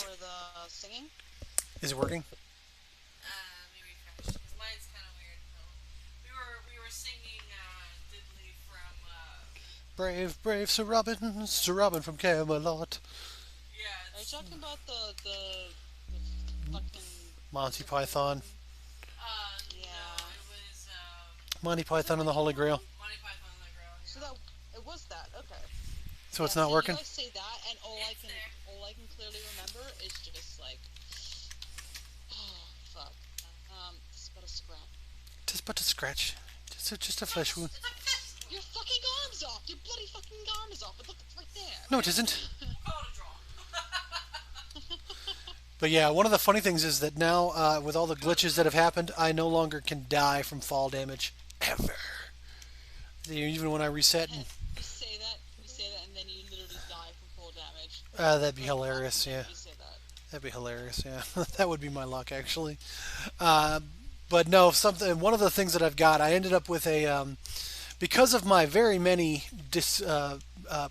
for the singing? Is it working? Let me refresh because mine's kind of weird. We were singing Diddley from Brave, brave Sir Robin from Camelot. yeah Are you it's talking about the fucking Monty what's the Python. one? no Yeah. it was Monty Was it Python and the Mickey Holy Grail. Mouse? Monty Python and the Girl. So Yeah, that it was that. Okay. So Yeah. it's not See, you working? guys say that, and it's there. all I can clearly remember is just like, oh fuck. It's about a scrap. Just but a scratch. Just a flesh wound. It's a fist. Your fucking arm's off. Your bloody fucking arm is off. But look, it's right No, it isn't. We'll call it a draw. there. But yeah, one of the funny things is that now, with all the glitches that have happened, I no longer can die from fall damage. Ever. Even when I reset. And, You say that, and then you literally die from full damage. that'd be Like often hilarious, whenever yeah. you say that. That'd be hilarious, yeah. That would be my luck, actually. Uh, but no, something. One of the things that I've got, I ended up with a because of my very many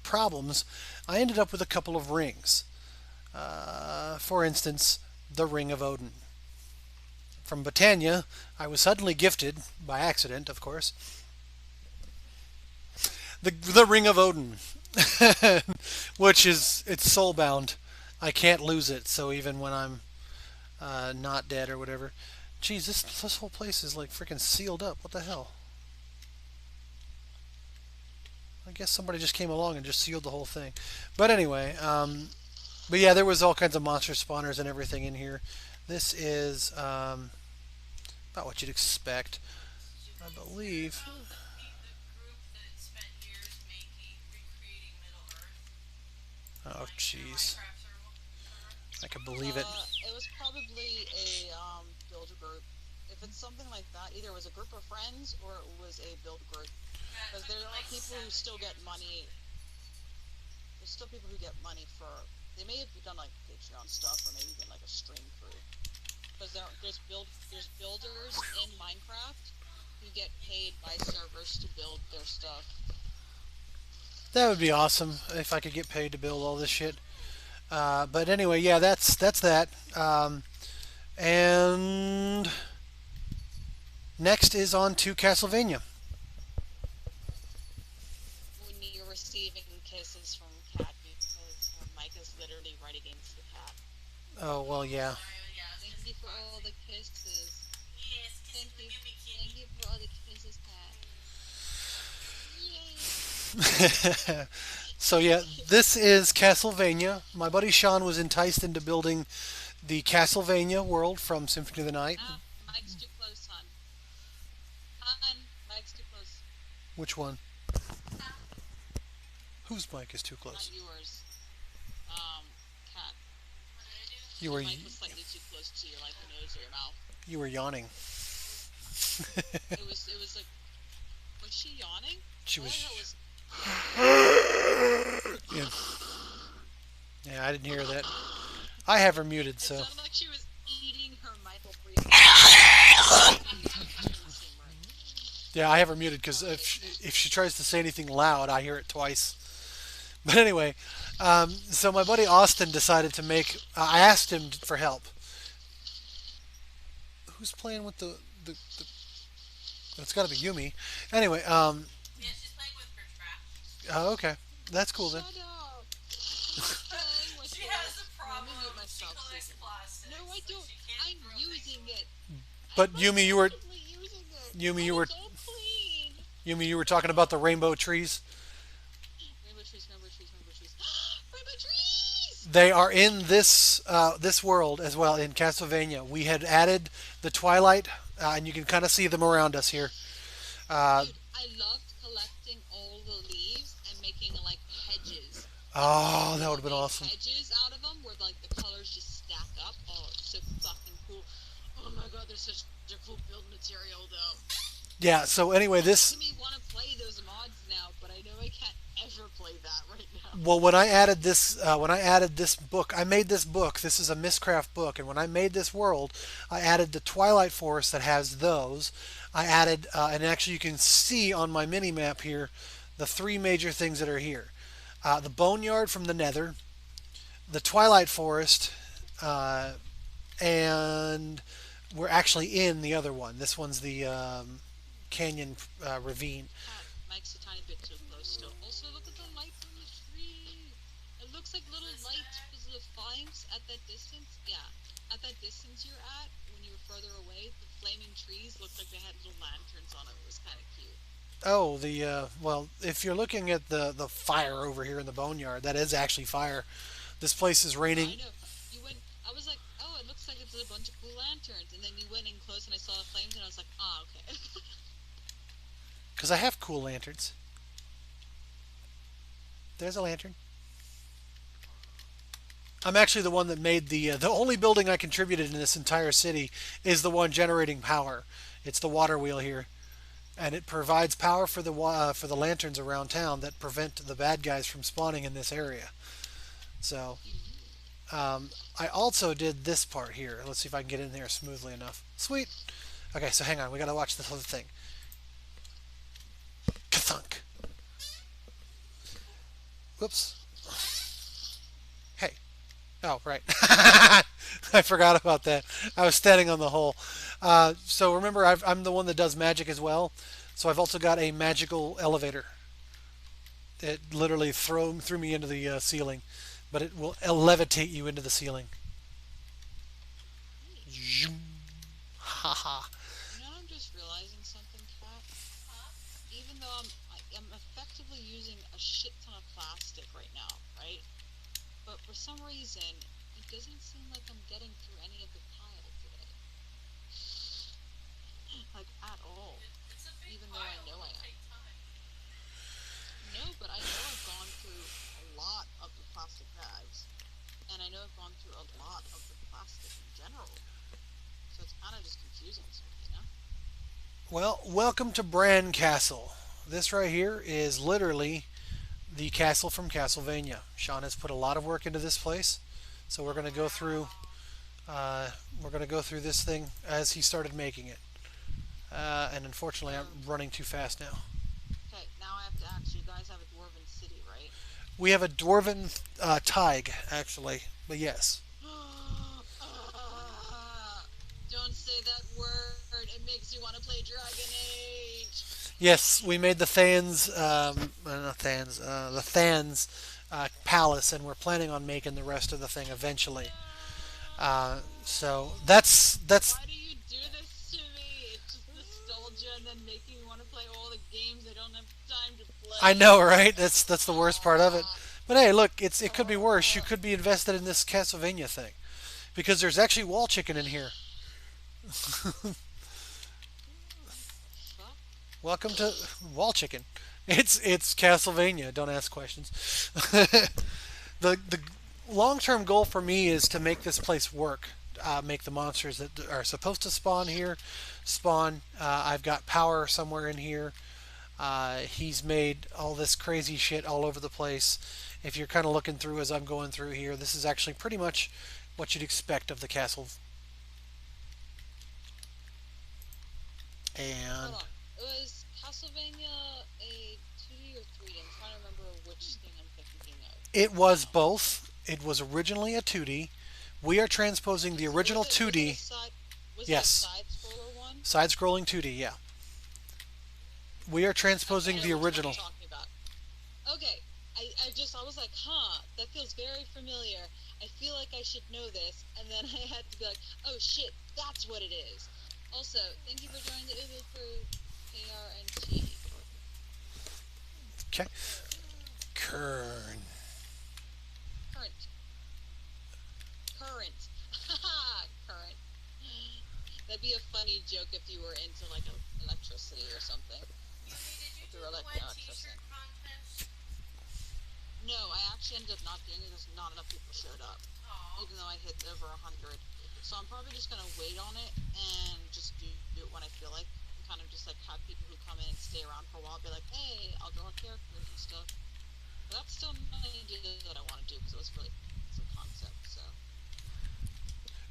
problems. I ended up with a couple of rings. For instance, the Ring of Odin. From Britannia, I was suddenly gifted, by accident, of course, the Ring of Odin, which is it's soulbound. I can't lose it. So even when I'm not dead or whatever, geez, this whole place is like freaking sealed up. What the hell? I guess somebody just came along and just sealed the whole thing. But anyway, but yeah, there was all kinds of monster spawners and everything in here. This is about what you'd expect, Did you I guys hear believe. about the group that spent years making recreating Middle Earth Oh, like their jeez, Minecraft server? I can believe it. It was probably a build group. If it's something like that, either it was a group of friends or it was a build group. Yeah, it Because took there are like people who still get 7 years or money. something. There's still people who get money for. They may have done like Patreon stuff or maybe even like a stream crew. Because there's builders in Minecraft who get paid by servers to build their stuff. That would be awesome if I could get paid to build all this shit. But anyway, yeah, that's that. And next is on to Castlevania. When you're receiving kisses from cat because Mike is literally right against the cat. Oh well, Oh, yeah. sorry. Yeah, it's Thank just you the for all the proxy. kisses. Yes, Thank kissing the you. Yumi Thank Kitty. you for all the kisses, cat. Yay! So yeah, this is Castlevania. My buddy Sean was enticed into building the Castlevania world from Symphony of the Night. Ah, Mike's too close, hon. Hon, Mike's too close. Which one? Huh? Whose mic is too Not close? yours. Cat. What did I do? You Your were mic was slightly too close to your like nose or your mouth. you were yawning. It was like, was she yawning? She All I was. heard was Yeah, yeah, I didn't hear that. I have her muted, it so sounded like she was eating her Michael Breed. yeah, I have her muted because if she tries to say anything loud, I hear it twice. But anyway, so my buddy Austin decided to make. I asked him for help. Who's playing with the it's got to be Yumi. Anyway, Yeah, she's playing with her trash. oh, okay, that's cool then. Shut up! I'm playing with She it. has a Let me problem. mute She myself. So you collects can... plastics, No, I but don't. she can't I'm throw things using away. it. But I'm Yumi, you were actively using it. Yumi, you And were it's all clean. Yumi, you were talking about the rainbow trees. Rainbow trees, rainbow trees, rainbow trees. Rainbow trees! They are in this world as well in Castlevania. We had added the Twilight, and you can kind of see them around us here. Uh, Dude, I loved collecting all the leaves and making like hedges. oh, that would have been Make awesome. hedges out of them where like the colors just stack up. Oh, it's so fucking cool. Oh my god, they're such a cool build material though. Yeah. So anyway, Making this me want to play those mods now, but I know I can't ever play that right now. well, when I added this book, I made this book. This is a Mistcraft book, and when I made this world, I added the Twilight Forest that has those. I added, and actually you can see on my mini map here, the three major things that are here: the Boneyard from the Nether, the Twilight Forest, and we're actually in the other one. This one's the canyon ravine. Cat, Mike's a tiny bit too close still. Also, look at the lights on the tree. It looks like little lights Blister. because of the flames at that distance. Yeah, at that distance you're at, when you're further away, the flaming trees looked like they had little lanterns on them. It was kind of cute. Oh, the well, if you're looking at the fire over here in the boneyard, that is actually fire. This place is No, raining I know. You went. I was like, oh, it looks like it's a bunch of cool lanterns, and then you went in close, and I saw the flames, and I was like, ah, okay. because I have cool lanterns. There's a lantern. I'm actually the one that made the only building I contributed in this entire city is the one generating power. It's the water wheel here, and it provides power for the lanterns around town that prevent the bad guys from spawning in this area. So I also did this part here. Let's see if I can get in there smoothly enough. Sweet. Okay, so hang on. We gotta watch this other thing. Kathunk. Whoops. Hey. Oh, right. I forgot about that. I was standing on the hole. So remember, I'm the one that does magic as well. So I've also got a magical elevator. It literally threw me into the ceiling, but it will levitate you into the ceiling. Zoom. Ha ha. You know, I'm just realizing something, Kat. Huh? Even though I'm effectively using a shit ton of plastic right now, right? But for some reason, it doesn't seem like I'm getting through any of the tile today. Like, at all. It's a big Even though I pile. know I It'll am. take time. No, but I know I've gone through a lot of the plastic bags. And I know I've gone through a lot of the plastic in general. So it's kind of just confusing to me, you know? Well, welcome to Bran Castle. This right here is literally the castle from Castlevania. Sean has put a lot of work into this place, so we're going to go through. We're going to go through this thing as he started making it. And unfortunately, I'm running too fast now. Okay, now I have to ask you guys have a dwarven city, right? We have a dwarven Tig, actually, but yes. Don't say that word. It makes you want to play Dragon Age. Yes, we made the Thans, not Thans, the Thans palace, and we're planning on making the rest of the thing eventually. So that's. Why do you do this to me? It's just nostalgia and then making me want to play all the games I don't have time to I play. know, right? That's the worst part of it. But hey, look, it could be worse. You could be invested in this Castlevania thing because there's actually wall chicken in here. Fuck. Welcome to wall chicken. It's Castlevania. Don't ask questions. The long term goal for me is to make this place work. Make the monsters that are supposed to spawn here spawn. I've got power somewhere in here. He's made all this crazy shit all over the place. If you're kind of looking through as I'm going through here, this is actually pretty much what you'd expect of the castle. And Hold on. It was Castlevania a 2D or 3D? I'm trying to remember which thing I'm thinking of it was now. both. It was originally a 2D. We are transposing the original Was it a 2D. side? Was it a Yes, side scroller one? side scrolling 2D, yeah. We are Okay, I transposing know the which one you're original. talking about. Okay, I was like, huh, that feels very familiar. I feel like I should know this, and then I had to be like, oh shit, that's what it is. Also, thank you for joining the Ubu crew, KRNT. Okay. Kern. Current. Current. Haha, current. That'd be a funny joke if you were into like electricity or something. Yumi, did you If do you were the like wet electricity. t-shirt contest? No, I actually ended up not doing it because not enough people showed up, Aw. even though I hit over 100. So I'm probably just gonna wait on it and just do it when I feel like. And kind of just like have people who come in and stay around for a while, be like, hey, I'll draw characters and stuff. But that's still not an idea that I want to do because it was really it's a concept. So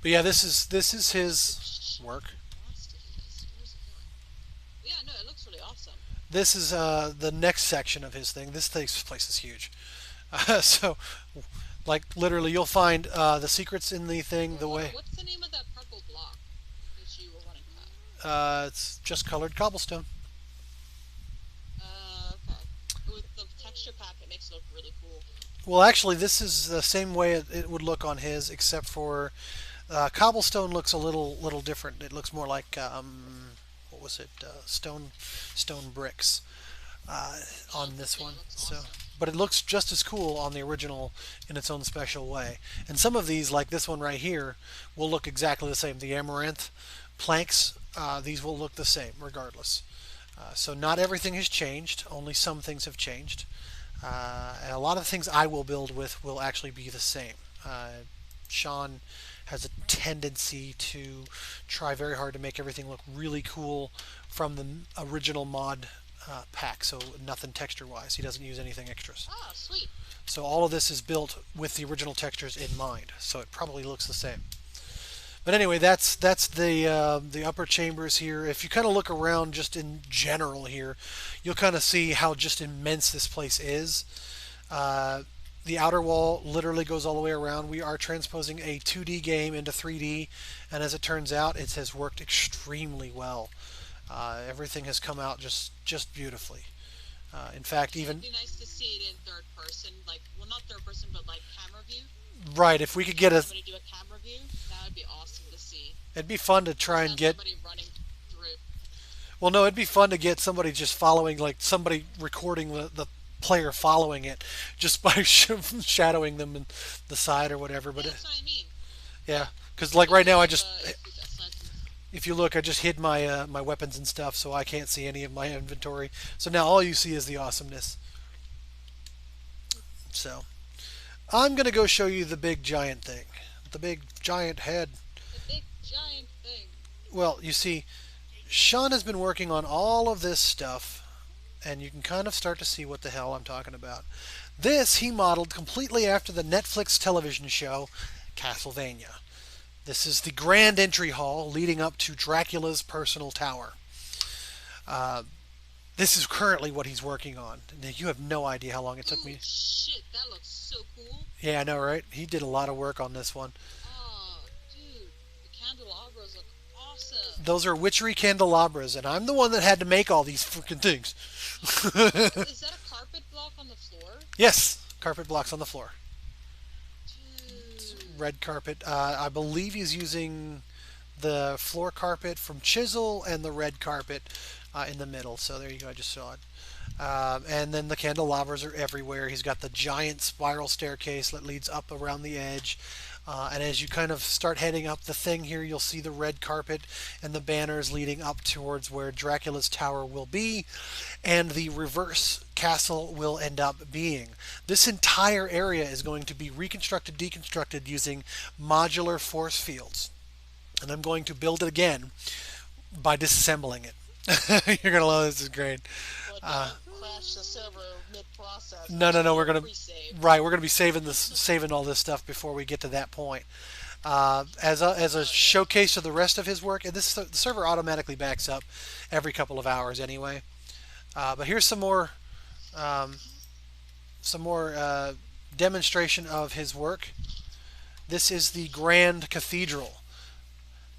But yeah, this is his shit, work. rusty is. Where's it going? But yeah, no, it looks really awesome. This is the next section of his thing. This place is huge. So Like literally, you'll find the secrets in the thing. The way What's the name of that purple block that you were running past? it's just colored cobblestone. Okay. With the texture pack, it makes it look really cool. Well, actually, this is the same way it would look on his, except for cobblestone looks a little different. It looks more like what was it? Stone bricks on this Yeah, one. it looks So, awesome. but it looks just as cool on the original in its own special way. And some of these, like this one right here, will look exactly the same. The amaranth planks, these will look the same regardless. So not everything has changed. Only some things have changed. And a lot of the things I will build with will actually be the same. Sean has a tendency to try very hard to make everything look really cool from the original mod pack, so nothing texture wise. He doesn't use anything extras. Ah, sweet. So all of this is built with the original textures in mind, so it probably looks the same. But anyway, that's the upper chambers here. If you kind of look around just in general here, you'll kind of see how just immense this place is. Uh, the outer wall literally goes all the way around. We are transposing a 2D game into 3D, and as it turns out, it has worked extremely well. Everything has come out just beautifully. In fact, It'd even be nice to see it in third person, like, well, not third person, but like camera view. right, if we could get Have a, somebody do a camera view. That would be awesome to see. it'd be fun to try Just and have get. somebody running through. Well, no, it'd be fun to get somebody just following, like somebody recording the player following it, just by shadowing them in the side or whatever. Yeah, But that's what I mean. yeah, because like right now, I just Aside from if you look, I just hid my weapons and stuff, so I can't see any of my inventory. So now all you see is the awesomeness. So I'm gonna go show you the big giant thing, the big giant head. the big giant thing. Well, you see, Sean has been working on all of this stuff, and you can kind of start to see what the hell I'm talking about. This he modeled completely after the Netflix television show Castlevania. This is the grand entry hall leading up to Dracula's personal tower. Uh, this is currently what he's working on. You have no idea how long it took Ooh, me. shit, that looks so cool. Yeah, I know, right? He did a lot of work on this one. Oh, dude, the candelabras look awesome. Those are witchery candelabras, and I'm the one that had to make all these freaking things. Is that a carpet block on the floor? Yes, carpet blocks on the floor. Dude. Red carpet. I believe he's using the floor carpet from Chisel and the red carpet in the middle. So there you go. I just saw it. And then the candelabras are everywhere. He's got the giant spiral staircase that leads up around the edge. And as you kind of start heading up the thing here, you'll see the red carpet and the banners leading up towards where Dracula's tower will be and the reverse castle will end up being. This entire area is going to be reconstructed, deconstructed using modular force fields. And I'm going to build it again by disassembling it. You're going to love this. This is great. But crash the server mid-process. No. We're gonna Pre-save. right. We're gonna be saving all this stuff before we get to that point. As a showcase of the rest of his work, and this the server automatically backs up every couple of hours anyway. But here's um, some more demonstration of his work. This is the Grand Cathedral.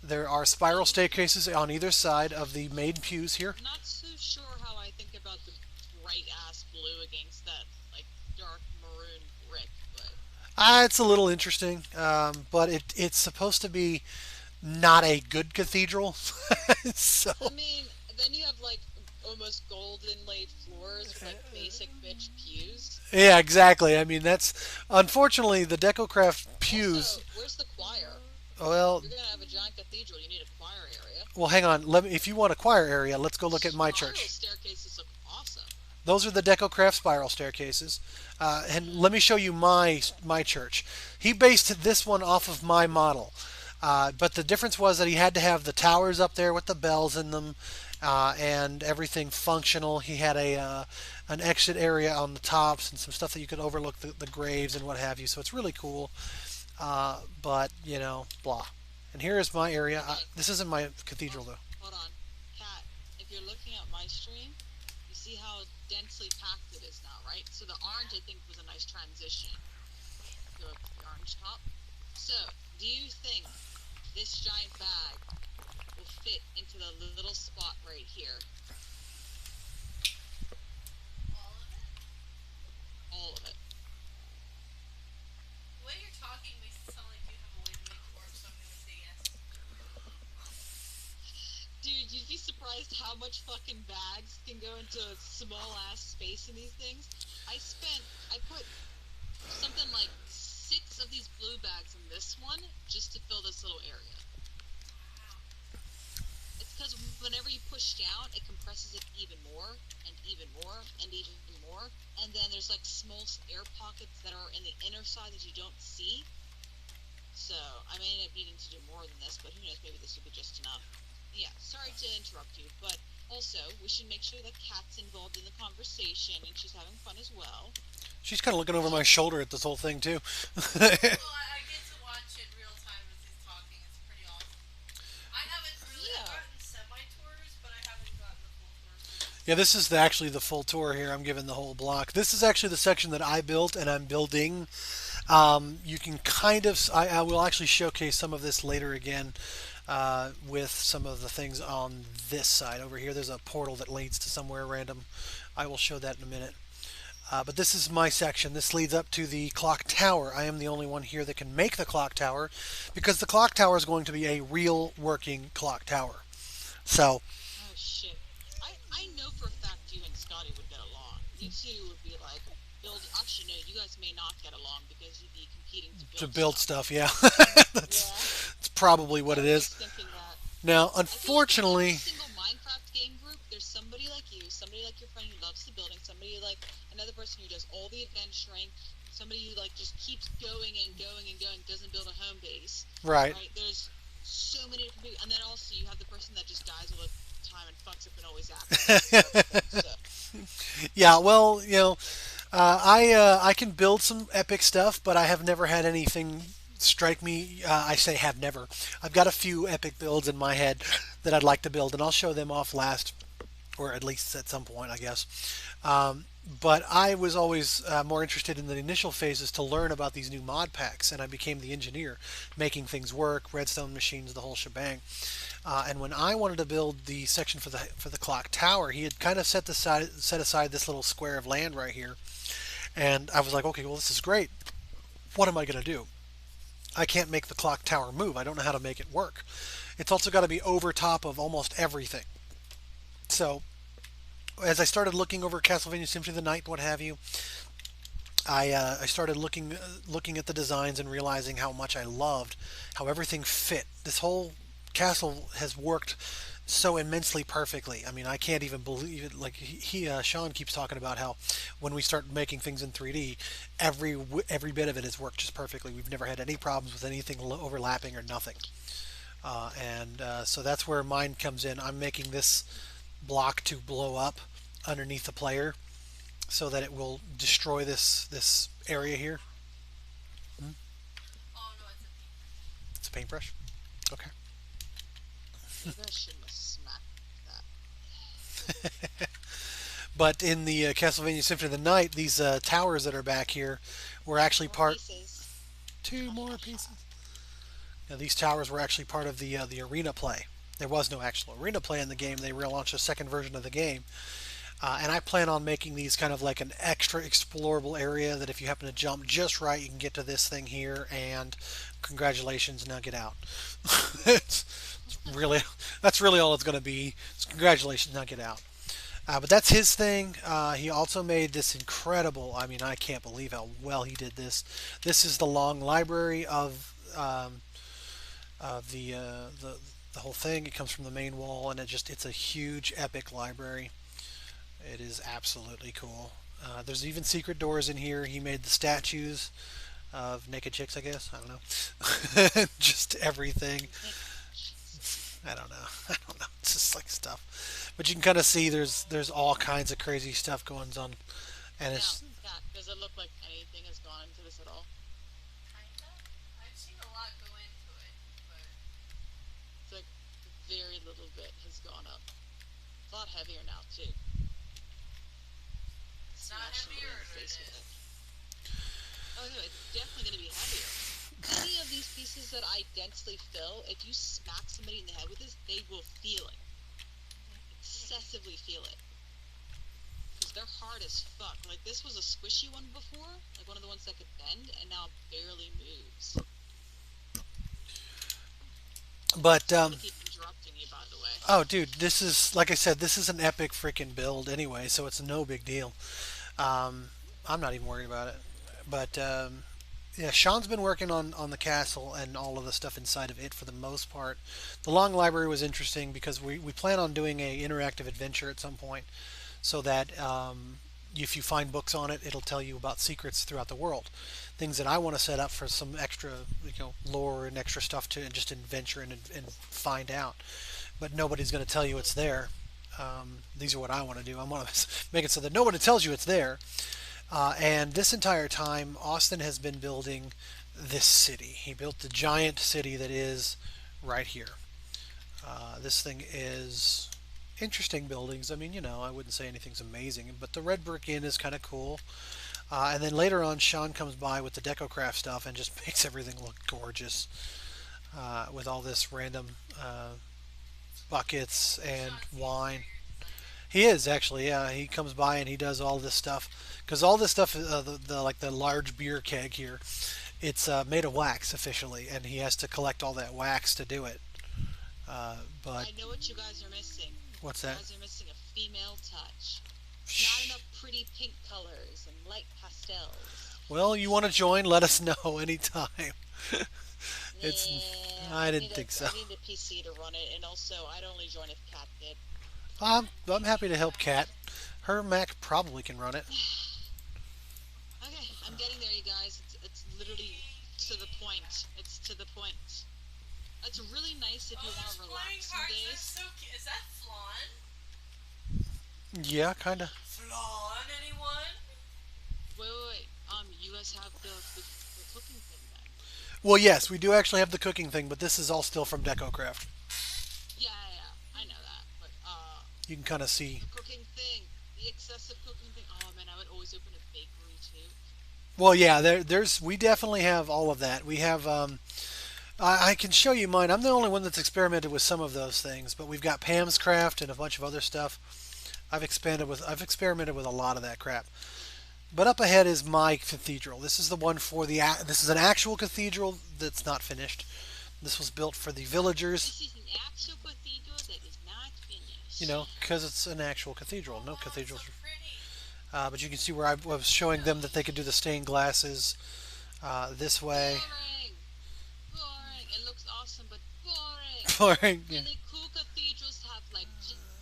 There are spiral staircases on either side of the main pews here. Not too sure how I think about the bright ass blue against that like dark maroon brick, but It's a little interesting, but it's supposed to be not a good cathedral. So I mean, then you have like almost gold inlaid floors with like basic bitch pews. yeah, exactly. I mean, that's unfortunately the DecoCraft pews. Also, where's the choir? Well, If you're gonna have a giant cathedral, you need a choir area. well, hang on. Let me. If you want a choir area, let's go look at my Spiral church. staircases look awesome. Those are the DecoCraft spiral staircases. And let me show you my church. He based this one off of my model. But the difference was that he had to have the towers up there with the bells in them and everything functional. He had an exit area on the tops and some stuff that you could overlook the graves and what have you. So it's really cool. But, blah. And here is my area. This isn't my cathedral, though. Hold on, Kat. If you're looking at my stream, you see how densely packed it is now, right? So the orange, I think, was a nice transition. go with the orange top. So, do you think this giant bag will fit into the little spot right here? All of it? All of it. The way you're talking makes it sound like you have a way to make it work, so I'm gonna say yes. Dude, you'd be surprised how much fucking bags can go into a small ass space in these things. I put something like 6 of these blue bags in this one just to fill this little area. Wow. It's because whenever you push down, it compresses it even more and even more and even more. And then there's like small air pockets that are in the inner side that you don't see. So I may end up needing to do more than this, but who knows? Maybe this will be just enough. Yeah, sorry to interrupt you, but also we should make sure that Kat's involved in the conversation and she's having fun as well. She's kind of looking over my shoulder at this whole thing too. Well, I get to watch it real time as he's talking. It's pretty awesome. I haven't really. I've Yeah. gotten semi tours, but I haven't gotten the full tour. So this is Yeah, this is actually the full tour here. I'm giving the whole block. This is actually the section that I built and I'm building. You can kind of, I will actually showcase some of this later again with some of the things on this side. Over here, there's a portal that leads to somewhere random. I will show that in a minute. But this is my section. This leads up to the clock tower. I am the only one here that can make the clock tower because the clock tower is going to be a real working clock tower. So, Oh shit. I know for a fact you and Scotty would get along. You two would be like build. Actually, no, you guys may not get along because you'd be competing to to build stuff. stuff, yeah. Yeah. That's probably what I it was is. just thinking that. Now, I feel like in every unfortunately, single Minecraft game group, there's somebody like you, somebody like your friend who loves the building, somebody like another person who does all the adventuring, somebody who like just keeps going and going and going, doesn't build a home base. right. Right? There's so many different people, and then also you have the person that just dies all the time and fucks up and always acts. So Yeah, well, I can build some epic stuff, but I have never had anything strike me. I say have never. I've got a few epic builds in my head that I'd like to build, and I'll show them off last, or at least at some point, I guess. But I was always more interested in the initial phases to learn about these new mod packs, and I became the engineer, making things work, redstone machines, the whole shebang. And when I wanted to build the section for the clock tower, he had kind of set aside this little square of land right here, and I was like, okay, well this is great. What am I going to do? I can't make the clock tower move. I don't know how to make it work. It's also got to be over top of almost everything. So as I started looking over Castlevania Symphony of the Night, what have you, I started looking at the designs and realizing how much I loved how everything fit. This whole castle has worked so immensely perfectly. I mean, I can't even believe it. Like Sean keeps talking about how when we start making things in 3D, every bit of it has worked just perfectly. We've never had any problems with anything overlapping or nothing. And so that's where mine comes in. I'm making this block to blow up underneath the player so that it will destroy this area here. oh no, it's a paintbrush. It's a paintbrush. Okay. maybe I shouldn't have smacked that. But in the Castlevania Symphony of the Night, these towers that are back here were actually More part. pieces. Two more pieces. Now, these towers were actually part of the arena play. There was no actual arena play in the game. They relaunched a second version of the game. And I plan on making these kind of like an extra explorable area that if you happen to jump just right, you can get to this thing here. And congratulations, now get out. it's really that's really all it's going to be. It's congratulations, now get out. But that's his thing. He also made this incredible. I mean, I can't believe how well he did this. This is the long library of the whole thing. It comes from the main wall, and it's a huge epic library. It is absolutely cool. There's even secret doors in here. He made the statues of naked chicks, I guess. I don't know. Just everything. I don't know. I don't know. It's just like stuff. But you can kind of see there's all kinds of crazy stuff going on, and Now, it's Kat, does it look like anything has gone into this at all? Kinda. I've seen a lot go into it, but It's like very little bit has gone up. It's a lot heavier now too. it's not Smash somebody heavier in the or it face with is. it. Oh no, it's definitely going to be heavier. Any of these pieces that I densely fill, if you smack somebody in the head with this, they will feel it, excessively feel it, because they're hard as fuck. Like this was a squishy one before, like one of the ones that could bend, and now barely moves. But I'm gonna keep interrupting you, by the way. oh, dude, this is like I said, this is an epic freaking build anyway, so it's no big deal. Um, I'm not even worried about it. But yeah, Sean's been working on the castle and all of the stuff inside of it for the most part. The long library was interesting because we plan on doing a interactive adventure at some point, so that if you find books on it, it'll tell you about secrets throughout the world, things that I want to set up for some extra, lore and extra stuff to just adventure and find out. But nobody's going to tell you it's there. These are what I want to do. I want to make it so that nobody tells you it's there. And this entire time, Austin has been building this city. He built the giant city that is right here. This thing is interesting buildings. I mean, I wouldn't say anything's amazing, but the red brick inn is kind of cool. And then later on, Sean comes by with the DecoCraft stuff and just makes everything look gorgeous with all this random buckets and Sean seems wine. very excited. He is actually, yeah. He comes by and he does all this stuff because all this stuff, the like the large beer keg here, it's made of wax officially, and he has to collect all that wax to do it. But I know what you guys are missing. what's You that? guys are missing a female touch. Not Shh. enough pretty pink colors and light pastels. Well, you want to join? Let us know anytime. It's. Yeah, I didn't think so. I need a PC to run it, and also I'd only join if Cat did. I'm happy to help Kat. Her Mac probably can run it. Okay, I'm getting there, you guys. It's literally to the point. It's to the point. It's really nice if you Oh, want there's to flying relax some cars. That's days. so cute. Is that Flan? Yeah, kind of. Flan, anyone? Wait. You guys have the cooking thing then? Well, yes, we do actually have the cooking thing, but this is all still from DecoCraft. Yeah. I know that, but You can kind of see. the cooking thing, the excessive cooking thing. Oh man, I would always open a bakery too. Well, yeah, there's we definitely have all of that. We have I can show you mine. I'm the only one that's experimented with some of those things, but we've got Pam's Craft and a bunch of other stuff. I've experimented with a lot of that crap. But up ahead is my cathedral. This is the one for this is an actual cathedral that's not finished. This was built for the villagers, This is an actual cathedral that is not you finished. know, because it's an actual cathedral. Oh No wow, it's so cathedrals. pretty. But you can see where I was showing them that they could do the stained glasses this way. Boring. Boring. It looks awesome, but boring. Boring. Yeah. Really cool cathedrals have like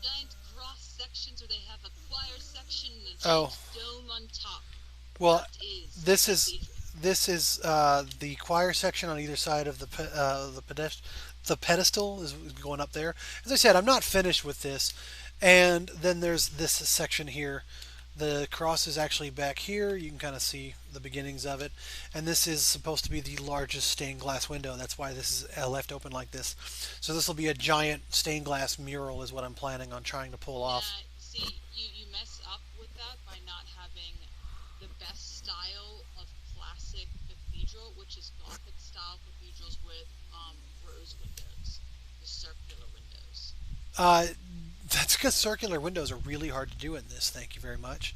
giant cross sections, or they have a choir section and a giant Oh, dome on top. well, What is a this is cathedral? this is the choir section on either side of the pedestal is going up there. As I said, I'm not finished with this, and then there's this section here. The cross is actually back here. You can kind of see the beginnings of it, and this is supposed to be the largest stained glass window. That's why this is left open like this. So this will be a giant stained glass mural, is what I'm planning on trying to pull off. Yeah, see, you mess up with that by not having the best style of classic cathedral, which is Gothic style cathedrals with rose windows, the circular windows. Uh, that's because circular windows are really hard to do in this. Thank you very much.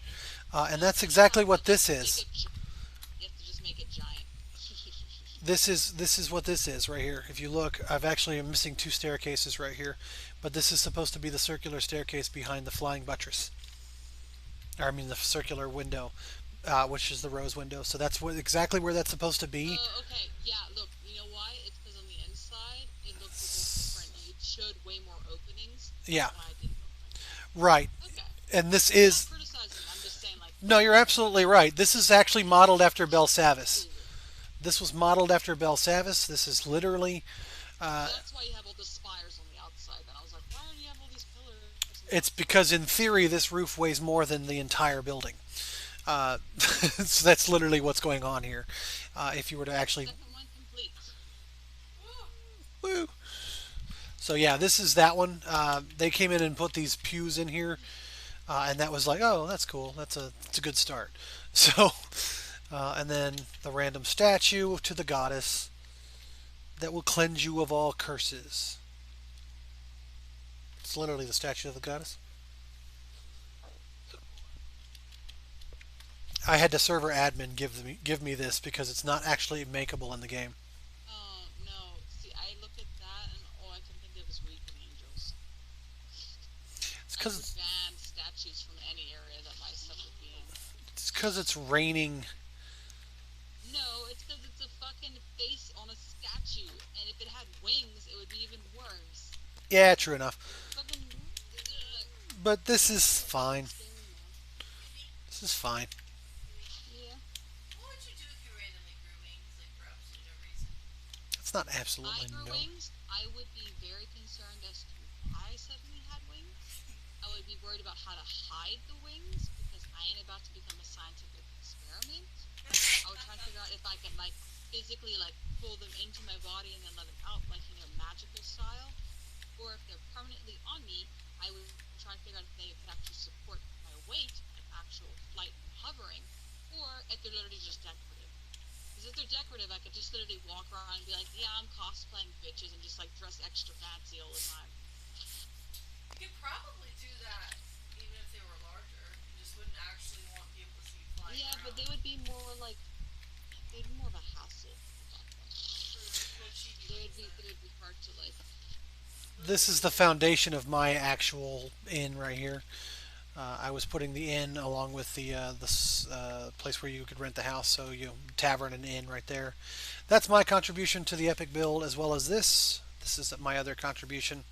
And that's Yeah, exactly but what you this have to make is. it. You have to just make it giant. This is what this is right here. If you look, I've actually am missing two staircases right here, but this is supposed to be the circular staircase behind the flying buttress. Or I mean the circular window, which is the rose window. So that's exactly where that's supposed to be. Oh, okay. Yeah, look, you know why? It's because on the inside it looked a bit different. It showed way more openings. Yeah, That's why I didn't look like right. that. Okay. And this I'm not is criticizing. I'm just saying, like, no, you're absolutely right. This is actually modeled after Belsavis. cool. This was modeled after Belsavis. This is literally So uh, that's why you have all the spires on the outside. Then I was like, why do you have all these pillars on the it's outside? because in theory this roof weighs more than the entire building. So that's literally what's going on here. If you were to actually, Second one complete. Woo. woo. So yeah, this is that one. They came in and put these pews in here, and that was like, oh, that's cool. That's a good start. So And then the random statue to the goddess that will cleanse you of all curses. It's literally the statue of the goddess. I had the server admin give me this because it's not actually makeable in the game. Oh no! See, I look at that and all I can think of is weeping angels. It's I because would ban statues from any area that my stuff would be in. it's raining. No, it's because it's a fucking face on a statue, and if it had wings, it would be even worse. Yeah, true enough. Fucking. But this is fine. Scary man. This is fine. Yeah. What would you do if you randomly grew wings, like for absolutely no reason? It's not I absolutely grew no. wings, I would be very concerned as to why I suddenly had wings. I would be worried about how to hide the wings because I ain't about to become a scientific experiment. I would try to figure out if I can like physically like pull them into my body and then let them out like magical style, or if they're permanently on me, I would try to figure out if they could actually support my weight, like actual flight and hovering, or if they're literally just decorative. Because if they're decorative, I could just literally walk around and be like, yeah, I'm cosplaying bitches and just like dress extra fancy all the time. You could probably do that even if they were larger. You just wouldn't actually want people to see you flying Yeah, but around. they would be more like they'd be more of a hassle. For little chibi wings They then. would be hard to like. This is the foundation of my actual inn right here. I was putting the inn along with the place where you could rent the house, so tavern and inn right there. That's my contribution to the epic build, as well as this. This is my other contribution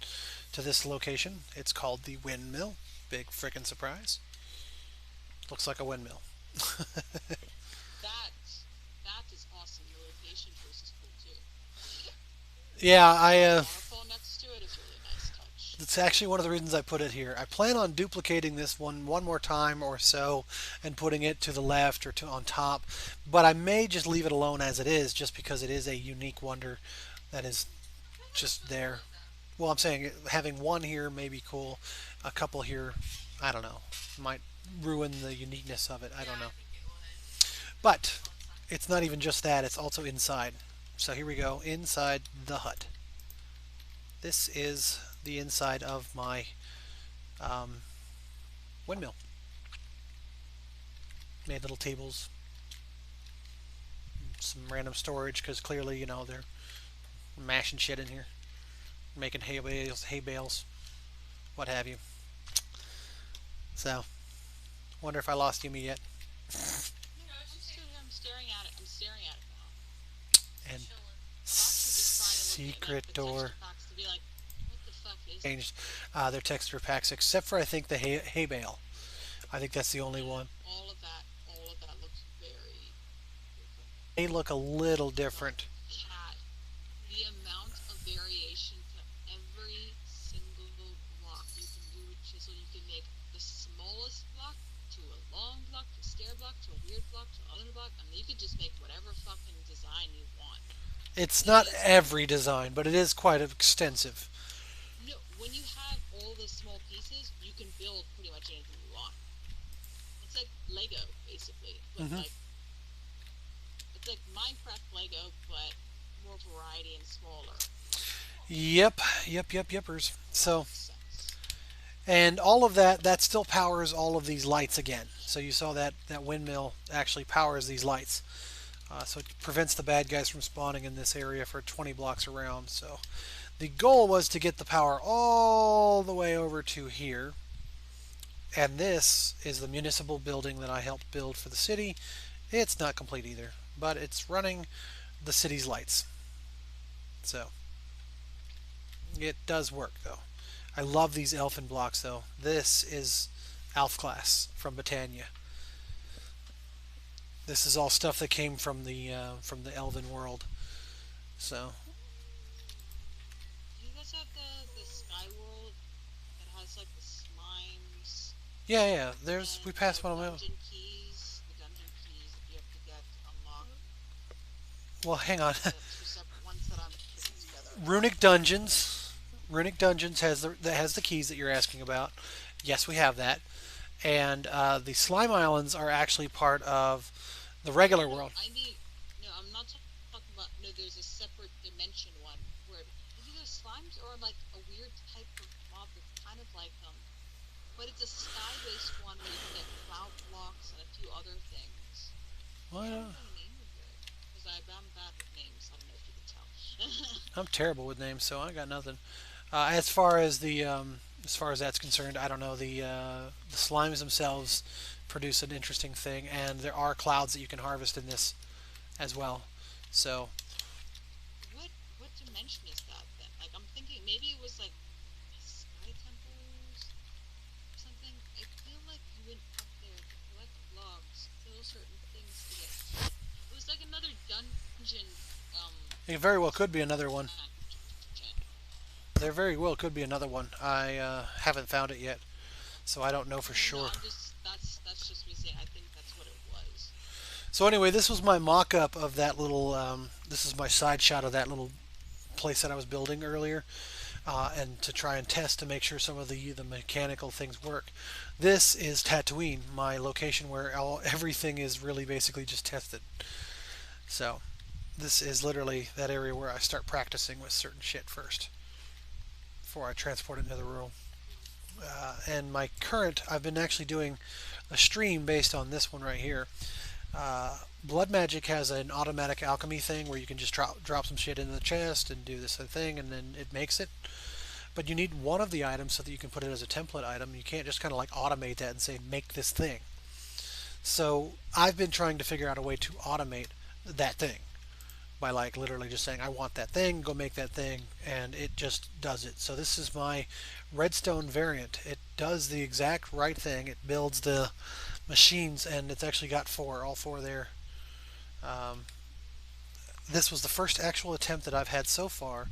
to this location. It's called the windmill. Big frickin' surprise. Looks like a windmill. That that is awesome. The location choice is cool too. Yeah, The waterfall next to it is really nice touch. That's actually one of the reasons I put it here. I plan on duplicating this one more time or so and putting it to the left or to on top, but I may just leave it alone as it is, just because it is a unique wonder that is I feel like it's just really cool there. like that. Well, I'm saying having one here may be cool, a couple here, I don't know, might ruin the uniqueness of it. I Yeah, don't I know, think it would. It'd be but a fun time. it's not even just that; it's also inside. So here we go, inside the hut. This is the inside of my um, windmill. Made little tables, some random storage because clearly, they're mashing shit in here, making hay bales, what have you. So, wonder if I lost Yumi yet. No, I'm she's still here. here. I'm staring at it. I'm staring at it now. She's And chilling. I'm actually just trying to look at like secret the door texture packs to be like, what the fuck is that? changed their texture packs, except for I think the hay bale. I think that's the only Yeah, one. all of that looks very different. They look a little But different. cat, the amount of variation to every single block you can do with chisel, you can make the smallest block to a long block to a stair block to a weird block to another block, and you could just make whatever fucking design you want. It's It not is every design, but it is quite extensive. no. When you have all the small pieces, you can build pretty much anything you want. It's like Lego, basically, but Hmm. like it's like Minecraft Lego, but more variety and smaller. Yep, yepers. If that So, makes sense. and all of that still powers all of these lights again. So you saw that windmill actually powers these lights. So it prevents the bad guys from spawning in this area for 20 blocks around. So the goal was to get the power all the way over to here. And this is the municipal building that I helped build for the city. It's not complete either, but it's running the city's lights. So it does work though. I love these elfin blocks though. This is Alf class from Britannia. This is all stuff that came from the elven world. So Do you guys have the Sky World that has like the slimes yeah. There's and we passed one of them. the dungeon keys that you have to get to unlock Well, hang on. the two separate ones that I'm putting together. Runic Dungeons. Runic Dungeons has the keys that you're asking about. Yes, we have that. And the slime islands are actually part of The No, regular no, no. world. I mean, no, I'm not talking about. No, there's a separate dimension one where it's either slimes or like a weird type of mob that's kind of like but it's a sky-based one where you can get cloud blocks and a few other things. I'm What? trying to remember the name of it because I'm bad with names. I don't know if you can tell. I'm terrible with names, so I got nothing. As far as the as far as that's concerned, I don't know. The slimes themselves produce an interesting thing, and there are clouds that you can harvest in this as well. So What dimension is that then? Like I'm thinking maybe it was like sky temples or something. I feel like you went up there to collect logs, kill certain things to get. It was like another dungeon it very well could be another one. dimension. There very well could be another one. I haven't found it yet, so I don't know for No, sure. I'm just that's just me saying. I think that's what it was. So anyway, this was my mock-up of that little. This is my side shot of that little place that I was building earlier, and to try and test to make sure some of the mechanical things work. This is Tatooine, my location where everything is really basically just tested. So this is literally that area where I start practicing with certain shit first before I transport it into the room. And my current, I've been actually doing a stream based on this one right here. Blood Magic has an automatic alchemy thing where you can just drop some shit into the chest and do this thing, and then it makes it. But you need one of the items so that you can put it as a template item. You can't just kind of like automate that and say make this thing. So I've been trying to figure out a way to automate that thing by like literally just saying I want that thing, go make that thing, and it just does it. So this is my redstone variant. It does the exact right thing. It builds the machines, and it's actually got all four there. Um, this was the first actual attempt that I've had so far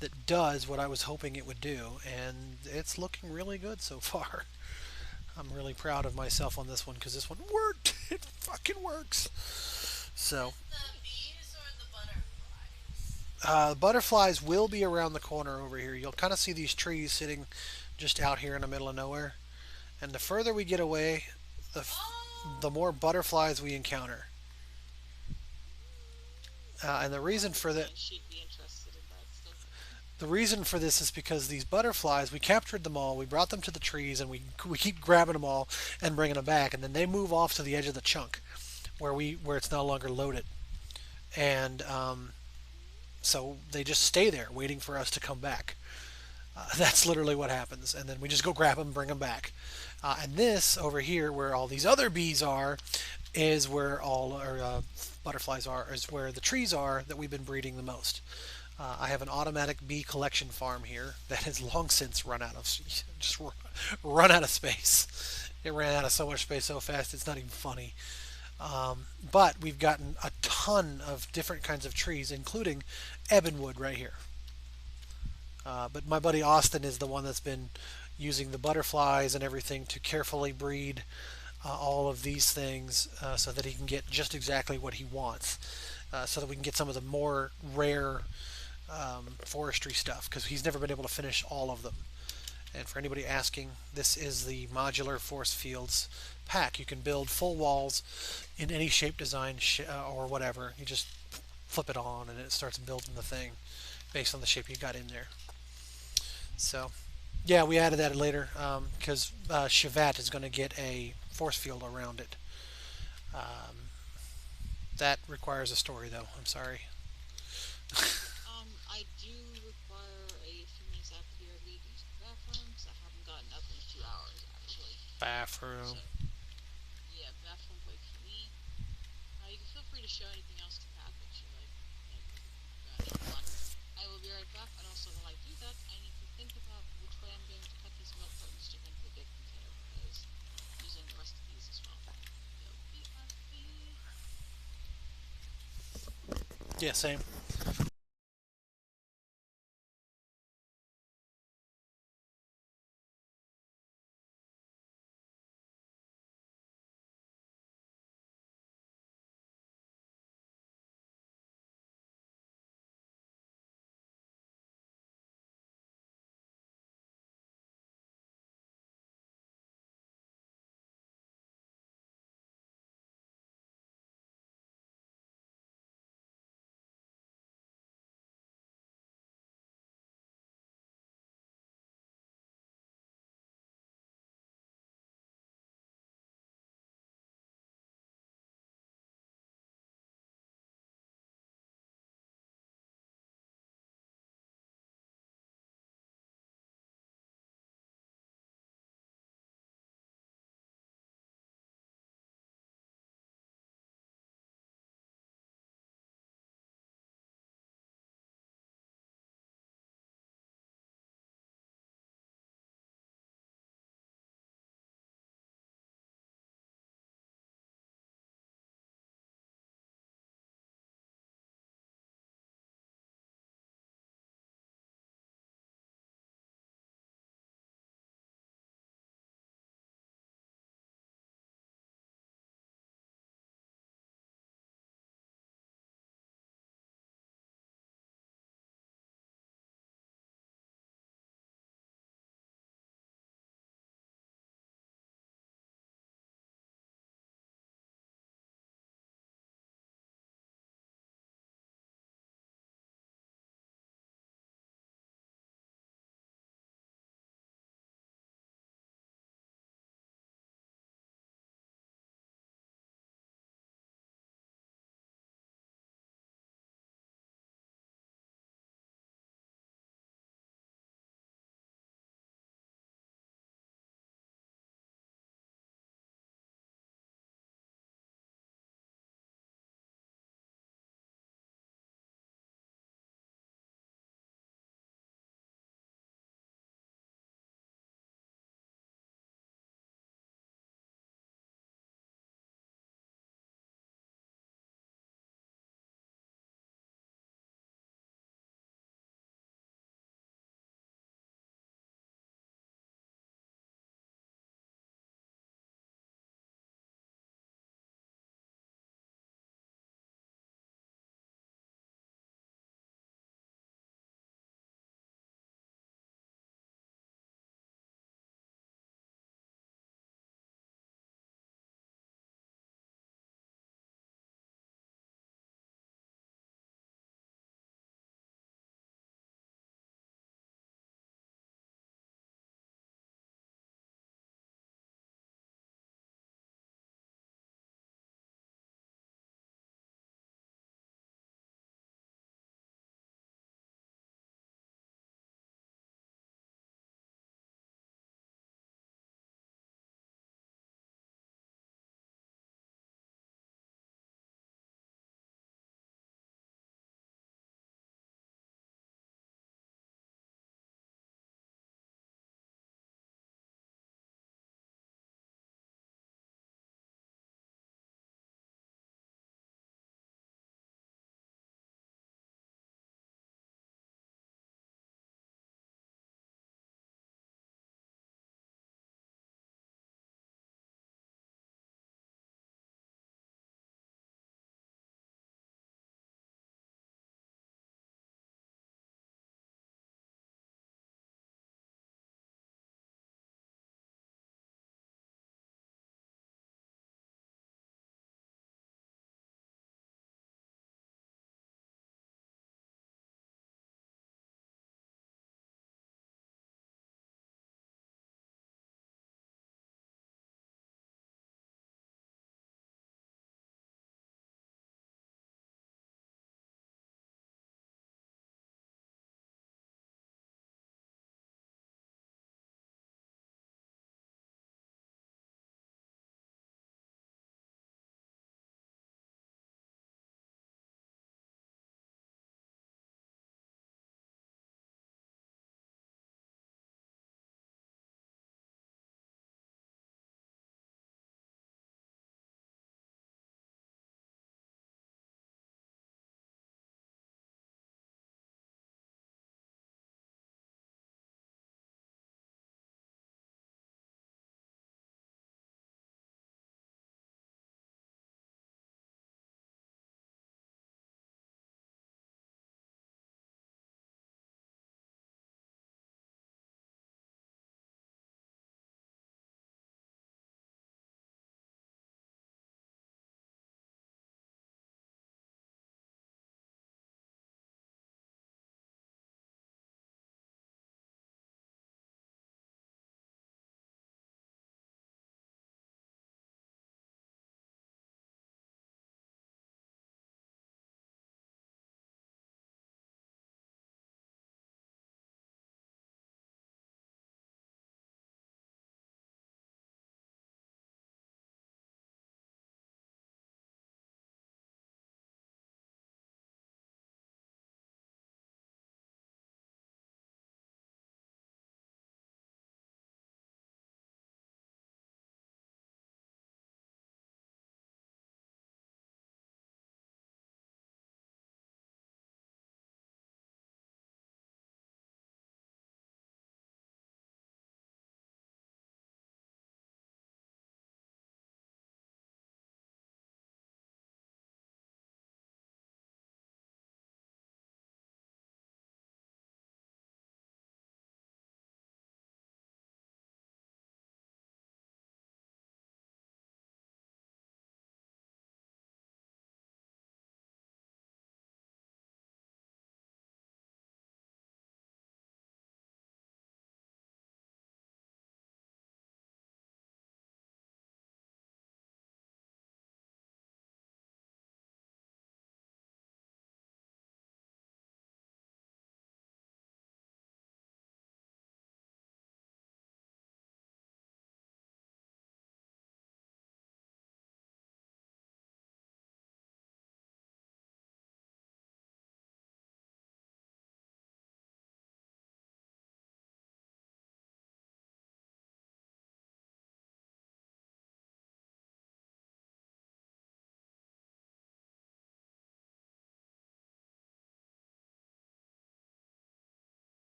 that does what I was hoping it would do, and it's looking really good so far. I'm really proud of myself on this one because this one worked. It fucking works. Is So it the bees or the butterflies? butterflies will be around the corner over here. You'll kind of see these trees sitting just out here in the middle of nowhere. And the further we get away, the Oh, more butterflies we encounter. And the Well, I reason think for that, she'd be interested in that stuff. the reason for this is because these butterflies, we captured them all, we brought them to the trees, and we keep grabbing them all and bringing them back, and then they move off to the edge of the chunk where it's no longer loaded, and so they just stay there waiting for us to come back. That's literally what happens, and then we just go grab them, and bring them back. And this over here, where all these other bees are, is where all our butterflies are, is where the trees are that we've been breeding the most. I have an automatic bee collection farm here that has long since run out of just run out of space. It ran out of so much space so fast it's not even funny. But we've gotten a ton of different kinds of trees, including ebonwood right here. But my buddy Austin is the one that's been using the butterflies and everything to carefully breed all of these things so that he can get just exactly what he wants. So that we can get some of the more rare forestry stuff because he's never been able to finish all of them. And for anybody asking, this is the modular force fields pack. You can build full walls in any shape, design, or whatever. You just flip it on and it starts building the thing based on the shape you got in there. So, yeah, we added that later because Shivat is going to get a force field around it. Um, that requires a story, though. I'm sorry. I do require a few minutes after your leave to use the bathroom because I haven't gotten up in a few hours actually. Bathroom. So yeah, bathroom break for me. You can feel free to show anything else to Pat that you like if you want. I will be right back, and also while I do that, I need to think about which way I'm going to cut these milk cartons to fit into the big container because I'm using the rest of these as well. So be right back. Yeah, same.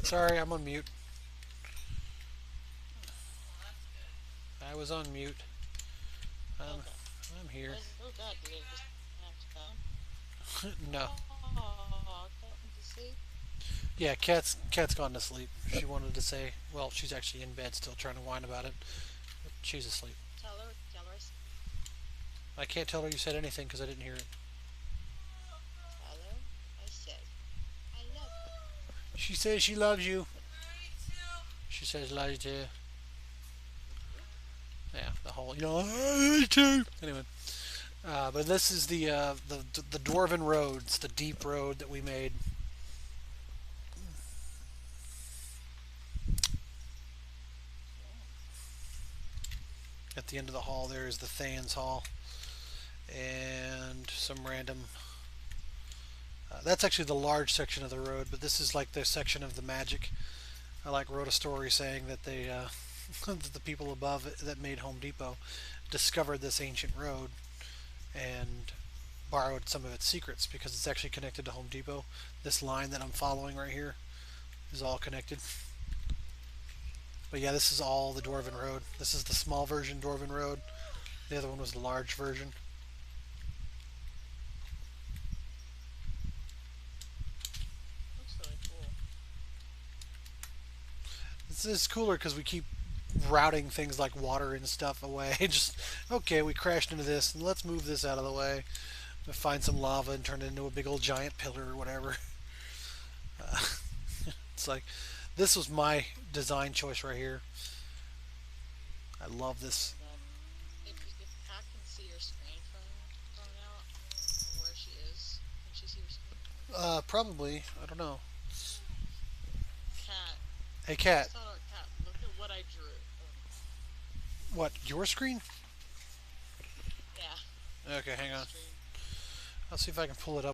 Sorry, I'm on mute. Well, that's good. I was on mute. I'm, Okay. I'm here. Oh god, did it just act down? No. Oh, cat went to sleep. Yeah, cat's gone to sleep. She wanted to say, well, she's actually in bed still trying to whine about it. But she's asleep. Tell her, I can't tell her you said anything because I didn't hear it. tell her. I said, I love you. She says she loves you. Me too. She says love you too. Whoop, whoop. Yeah, the whole I love too. Anyway, but this is the dwarven roads, the deep road that we made. Yeah. At the end of the hall, there is the Thane's Hall, and some random. That's actually the large section of the road, but this is like the section of the magic. I like wrote a story saying that they, that the people above it that made Home Depot, discovered this ancient road and borrowed some of its secrets because it's actually connected to Home Depot. This line that I'm following right here is all connected. But yeah, this is all the Dwarven Road. This is the small version Dwarven Road. The other one was the large version. Looks really cool. This is cooler because we keep routing things like water and stuff away. Just okay, we crashed into this, and let's move this out of the way. We'll find some lava and turn it into a big old giant pillar or whatever. Uh, it's like this was my design choice right here. I love this. Love that. If Cat can see your screen from out, or where she is, can she see your screen? Probably. I don't know. Cat, Hey, just cat. tell her, Cat, look at what I drew. What? Your screen? Yeah, Okay, hang your on. stream. I'll see if I can pull it up.